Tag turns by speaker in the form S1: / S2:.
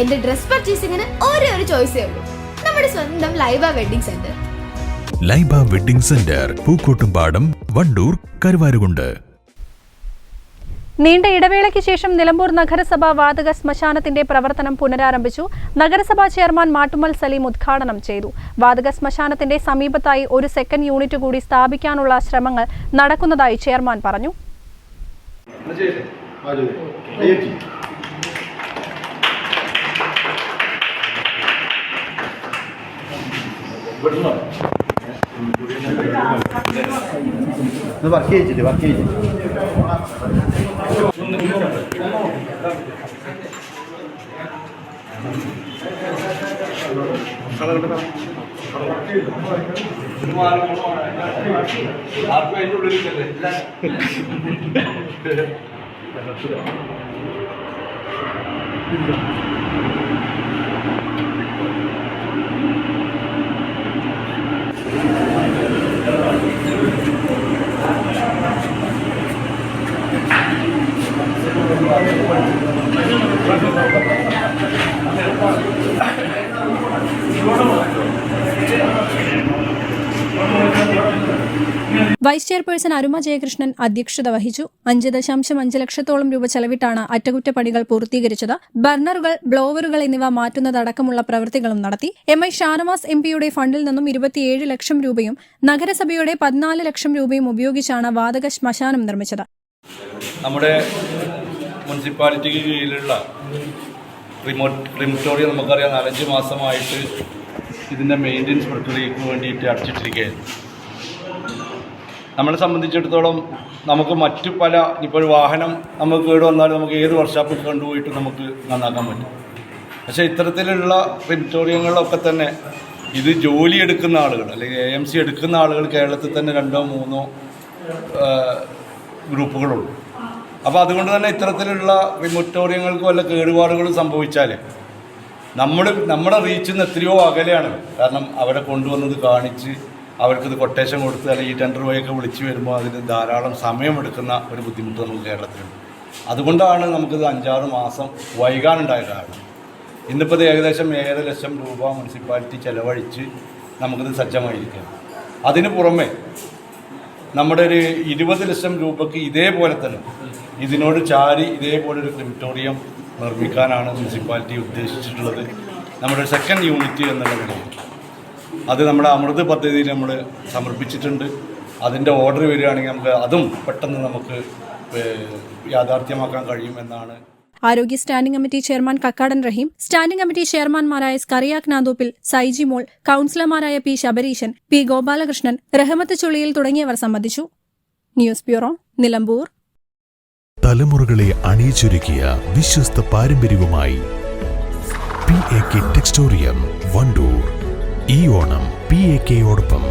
S1: എന്റെ ഡ്രസ് പർച്ചേസിംഗിന് ഒരേ ഒരു ചോയ്സേ ഉള്ളൂ, നമ്മുടെ സ്വന്തം Laiba wedding centre.
S2: Laiba wedding centre, Pookkottumpadam, Wandoor, Karuvarakundu.
S3: നീണ്ട ഇടവേളയ്ക്ക് ശേഷം നിലമ്പൂർ നഗരസഭ വാതക ശ്മശാനത്തിന്റെ പ്രവർത്തനം പുനരാരംഭിച്ചു. നഗരസഭാ ചെയർമാൻ മാട്ടുമ്മൽ സലീം ഉദ്ഘാടനം ചെയ്തു. വാതക ശ്മശാനത്തിന്റെ സമീപത്തായി ഒരു സെക്കൻഡ് യൂണിറ്റ് കൂടി സ്ഥാപിക്കാനുള്ള ശ്രമങ്ങൾ നടക്കുന്നതായി ചെയർമാൻ പറഞ്ഞു. വൈസ് ചെയർപേഴ്സൺ അരുമ ജയകൃഷ്ണൻ അധ്യക്ഷത വഹിച്ചു. 5.5 ലക്ഷത്തോളം രൂപ ചെലവിട്ടാണ് അറ്റകുറ്റപ്പണികൾ പൂർത്തീകരിച്ചത്. ബർണറുകൾ, ബ്ലോവറുകൾ എന്നിവ മാറ്റുന്നതടക്കമുള്ള പ്രവൃത്തികളും നടത്തി. MI ഷാനവാസ് MPയുടെ ഫണ്ടിൽ നിന്നും 27 ലക്ഷം രൂപയും നഗരസഭയുടെ 14 ലക്ഷം രൂപയും ഉപയോഗിച്ചാണ് വാതക ശ്മശാനം നിർമ്മിച്ചത്.
S4: നമ്മുടെ മുനിസിപ്പാലിറ്റിക്ക് കീഴിലുള്ള ക്രിമറ്റോറിയം നമുക്കറിയാം 4-5 മാസമായിട്ട് ഇതിൻ്റെ മെയിൻ്റനൻസ് പ്രക്രിയയ്ക്ക് വേണ്ടിയിട്ട് അടച്ചിട്ടിരിക്കുകയായിരുന്നു. നമ്മളെ സംബന്ധിച്ചിടത്തോളം നമുക്ക് മറ്റു പല, ഇപ്പോൾ ഒരു വാഹനം നമുക്ക് കേട് വന്നാൽ നമുക്ക് ഏത് വർക്ക്ഷോപ്പിൽ കൊണ്ടുപോയിട്ട് നമുക്ക് നന്നാക്കാൻ പറ്റും. പക്ഷേ ഇത്തരത്തിലുള്ള ക്രിമറ്റോറിയങ്ങളിലൊക്കെ തന്നെ ഇത് ജോലി എടുക്കുന്ന ആളുകൾ അല്ലെങ്കിൽ AMC എടുക്കുന്ന ആളുകൾ കേരളത്തിൽ തന്നെ 2-3 ഗ്രൂപ്പുകളുള്ളൂ. അപ്പോൾ അതുകൊണ്ട് തന്നെ ഇത്തരത്തിലുള്ള ക്രിമറ്റോറിയങ്ങൾക്ക് വല്ല കേടുപാടുകളും സംഭവിച്ചാൽ നമ്മുടെ റീച്ചിൽ നിന്ന് എത്രയോ അകലെയാണ്. കാരണം അവരെ കൊണ്ടുവന്നത് കാണിച്ച് അവർക്കിത് കൊട്ടേഷൻ കൊടുത്ത് അല്ലെങ്കിൽ ഈ ടെൻഡർ വഴിയൊക്കെ വിളിച്ച് വരുമ്പോൾ അതിന് ധാരാളം സമയമെടുക്കുന്ന ഒരു ബുദ്ധിമുട്ട് നമുക്ക് കേരളത്തിലുണ്ട്. അതുകൊണ്ടാണ് നമുക്കിത് 5-6 മാസം വൈകാനുണ്ടായ കാരണം. ഇന്നിപ്പോൾ ഇത് ഏകദേശം 7 ലക്ഷം രൂപ മുനിസിപ്പാലിറ്റി ചെലവഴിച്ച് നമുക്കിത് സജ്ജമായിരിക്കുകയാണ്. അതിന് പുറമെ നമ്മുടെ ഒരു 20 ലക്ഷം രൂപയ്ക്ക് ഇതേപോലെ തന്നെ ഇതിനോട് ചാരി ഇതേപോലൊരു ക്രിമറ്റോറിയം നിർമ്മിക്കാനാണ് മുനിസിപ്പാലിറ്റി ഉദ്ദേശിച്ചിട്ടുള്ളത്. നമ്മുടെ സെക്കൻഡ് യൂണിറ്റ് എന്നുള്ള നിലയിൽ അത് നമ്മുടെ അമൃത് പദ്ധതിയിൽ നമ്മൾ സമർപ്പിച്ചിട്ടുണ്ട്. അതിൻ്റെ ഓർഡർ വരികയാണെങ്കിൽ നമുക്ക് അതും പെട്ടെന്ന് നമുക്ക് യാഥാർത്ഥ്യമാക്കാൻ കഴിയുമെന്നാണ്.
S3: ആരോഗ്യ സ്റ്റാൻഡിംഗ് കമ്മിറ്റി ചെയർമാൻ കക്കാടൻ റഹീം, സ്റ്റാൻഡിംഗ് കമ്മിറ്റി ചെയർമാൻമാരായ സ്കറിയാക് നാന്തോപ്പിൽ, സൈജി മോൾ, കൌൺസിലർമാരായ P ശബരീശൻ, P ഗോപാലകൃഷ്ണൻ, റഹമത്ത് ചുള്ളിയിൽ തുടങ്ങിയവർ സംബന്ധിച്ചു. News bureau, Nilambur.
S2: തലമുറകളെ അണിയിച്ചൊരുക്കിയ വിശ്വസ്ത പാരമ്പര്യവുമായി PAK ടെക്സ്റ്റോറിയം, വണ്ടൂർ. ഈ ഓണം PAKയോടൊപ്പം.